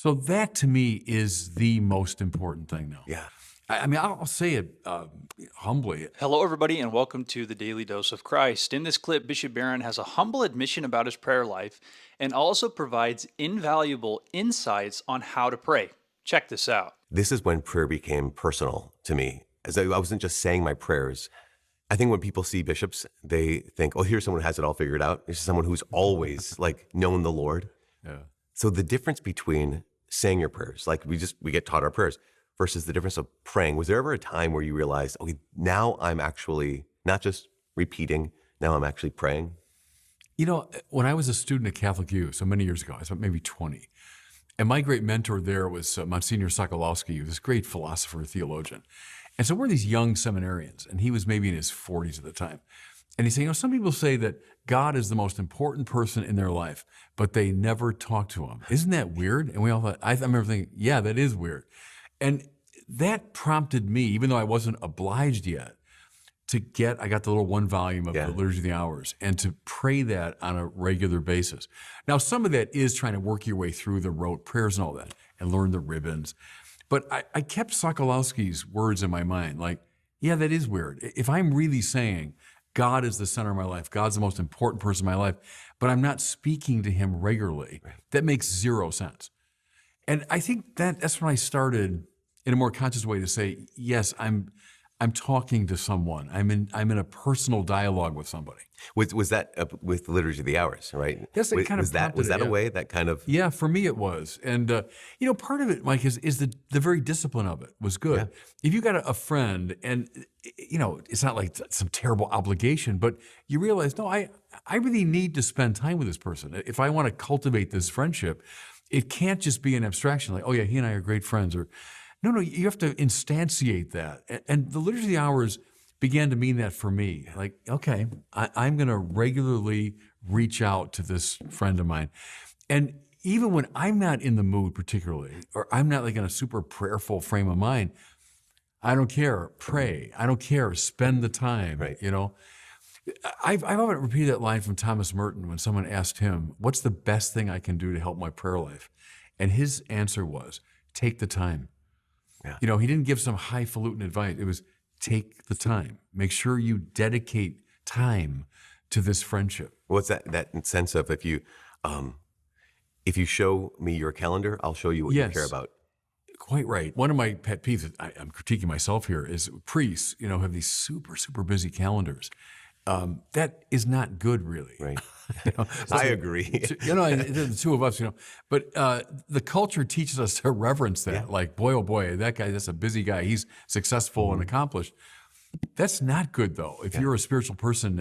So that to me is the most important thing now. Yeah. I mean, I'll say it humbly. Hello, everybody, and welcome to the Daily Dose of Christ. In this clip, Bishop Barron has a humble admission about his prayer life and also provides invaluable insights on how to pray. Check this out. This is when prayer became personal to me. As I wasn't just saying my prayers. I think when people see bishops, they think, oh, here's someone who has it all figured out. This is someone who's always like known the Lord. Yeah. So the difference between saying your prayers, like we get taught our prayers, versus the difference of praying. Was there ever a time where you realized, okay, now I'm actually not just repeating, now I'm actually praying? You know, when I was a student at Catholic U, so many years ago, I was maybe 20, and my great mentor there was Monsignor Sokolowski, this great philosopher, theologian. And so we're these young seminarians, and he was maybe in his 40s at the time. And he's saying, some people say that God is the most important person in their life, but they never talk to him. Isn't that weird? And we all thought, I remember thinking, yeah, that is weird. And that prompted me, even though I wasn't obliged yet, I got the little one volume of the Liturgy of the Hours, and to pray that on a regular basis. Now, some of that is trying to work your way through the rote prayers and all that, and learn the ribbons. But I kept Sokolowski's words in my mind, like, yeah, that is weird. If I'm really saying God is the center of my life, God's the most important person in my life, but I'm not speaking to him regularly, that makes zero sense. And I think that's when I started in a more conscious way to say, yes, I'm talking to someone. I'm in a personal dialogue with somebody. Was that with the Liturgy of the Hours, right? Yes, it kind of was that a way that kind of? Yeah, for me it was. And part of it, Mike, is the very discipline of it was good. Yeah. If you got a friend, and it's not like some terrible obligation, but you realize, no, I really need to spend time with this person. If I want to cultivate this friendship, it can't just be an abstraction like, oh yeah, he and I are great friends. Or no, you have to instantiate that. And the Liturgy of the Hours began to mean that for me. Like, okay, I'm going to regularly reach out to this friend of mine. And even when I'm not in the mood particularly, or I'm not like in a super prayerful frame of mind, I don't care, pray. I don't care, spend the time, Right. I've often repeated that line from Thomas Merton when someone asked him, what's the best thing I can do to help my prayer life? And his answer was, take the time. Yeah. He didn't give some highfalutin advice. It was, take the time. Make sure you dedicate time to this friendship. What's that sense of if you show me your calendar, I'll show you what you care about. Quite right. One of my pet peeves, I'm critiquing myself here, is priests, have these super, super busy calendars. That is not good, really. Right. I agree. The two of us, but the culture teaches us to reverence that. Yeah. Like, boy, oh boy, that guy, that's a busy guy. He's successful and accomplished. That's not good, though, if you're a spiritual person.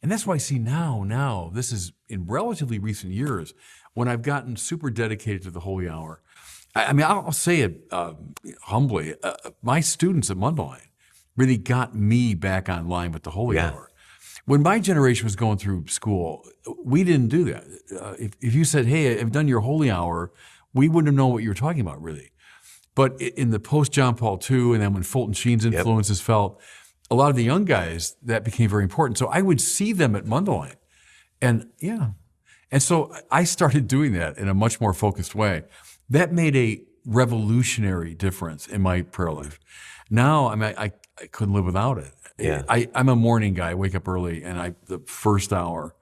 And that's why I see now, this is in relatively recent years, when I've gotten super dedicated to the Holy Hour. I mean, I'll say it humbly. My students at Mundelein really got me back online with the Holy Hour. When my generation was going through school, we didn't do that. If you said, hey, I've done your Holy Hour, we wouldn't have known what you were talking about, really. But in the post-John Paul II, and then when Fulton Sheen's influences felt, a lot of the young guys, that became very important. So I would see them at Mundelein. And so I started doing that in a much more focused way. That made a revolutionary difference in my prayer life. Now, I couldn't live without it. Yeah. I'm a morning guy. I wake up early, and the first hour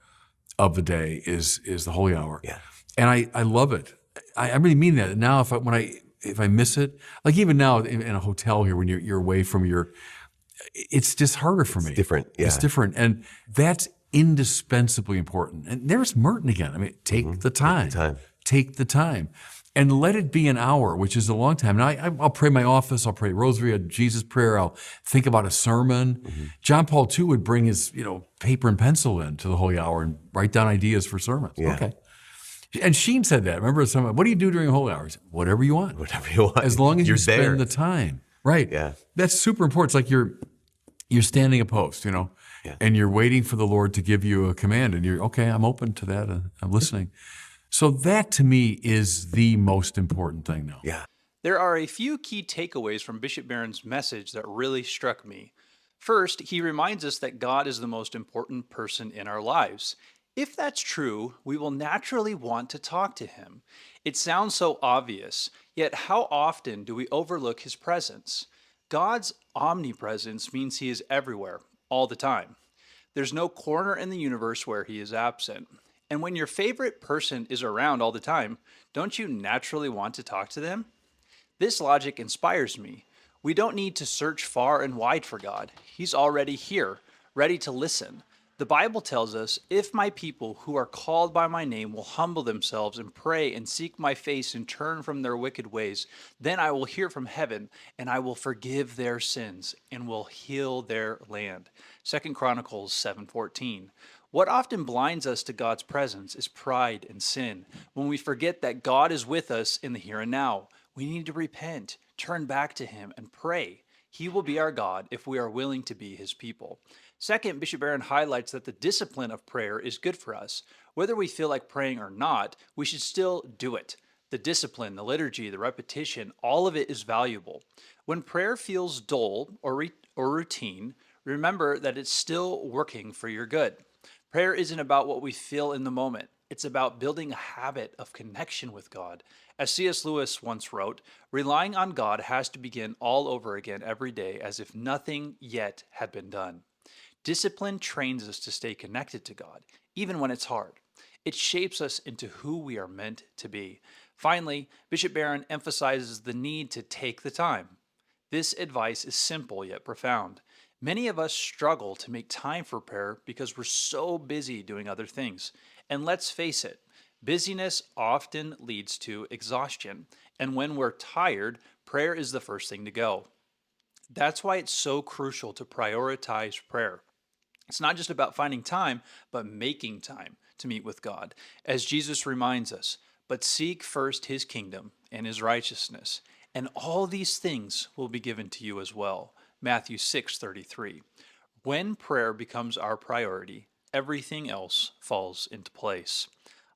of the day is the Holy Hour. Yeah. And I love it. I really mean that. Now, if I miss it, like even now in a hotel here, when you're away from it's just harder for me. It's different. Yeah. It's different, and that's indispensably important. And there's Merton again. I mean, take the time. Take the time. And let it be an hour, which is a long time. And I'll pray my office, I'll pray rosary, a Jesus prayer, I'll think about a sermon. John Paul II would bring his paper and pencil in to the Holy Hour and write down ideas for sermons. Yeah. Okay. And Sheen said that. Remember, what do you do during Holy Hours? Whatever you want. Whatever you want. As long as you You're there. spend the time. Right. Yeah. That's super important. It's like you're standing a post, and you're waiting for the Lord to give you a command, and you're, okay, I'm open to that, and I'm listening. So that, to me, is the most important thing now. Yeah. There are a few key takeaways from Bishop Barron's message that really struck me. First, he reminds us that God is the most important person in our lives. If that's true, we will naturally want to talk to him. It sounds so obvious, yet how often do we overlook his presence? God's omnipresence means he is everywhere, all the time. There's no corner in the universe where he is absent. And when your favorite person is around all the time, don't you naturally want to talk to them? This logic inspires me. We don't need to search far and wide for God. He's already here, ready to listen. The Bible tells us, if my people who are called by my name will humble themselves and pray and seek my face and turn from their wicked ways, then I will hear from heaven and I will forgive their sins and will heal their land. Second Chronicles 7:14. What often blinds us to God's presence is pride and sin. When we forget that God is with us in the here and now, we need to repent, turn back to him, and pray. He will be our God if we are willing to be his people. Second, Bishop Barron highlights that the discipline of prayer is good for us. Whether we feel like praying or not, we should still do it. The discipline, the liturgy, the repetition, all of it is valuable. When prayer feels dull or routine, remember that it's still working for your good. Prayer isn't about what we feel in the moment. It's about building a habit of connection with God. As C.S. Lewis once wrote, relying on God has to begin all over again every day as if nothing yet had been done. Discipline trains us to stay connected to God, even when it's hard. It shapes us into who we are meant to be. Finally, Bishop Barron emphasizes the need to take the time. This advice is simple yet profound. Many of us struggle to make time for prayer because we're so busy doing other things. And let's face it, busyness often leads to exhaustion. And when we're tired, prayer is the first thing to go. That's why it's so crucial to prioritize prayer. It's not just about finding time, but making time to meet with God. As Jesus reminds us, but seek first his kingdom and his righteousness, and all these things will be given to you as well. Matthew 6:33. When prayer becomes our priority, everything else falls into place.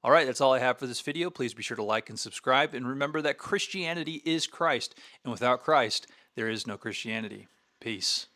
All right, that's all I have for this video. Please be sure to like and subscribe. And remember that Christianity is Christ, and without Christ, there is no Christianity. Peace.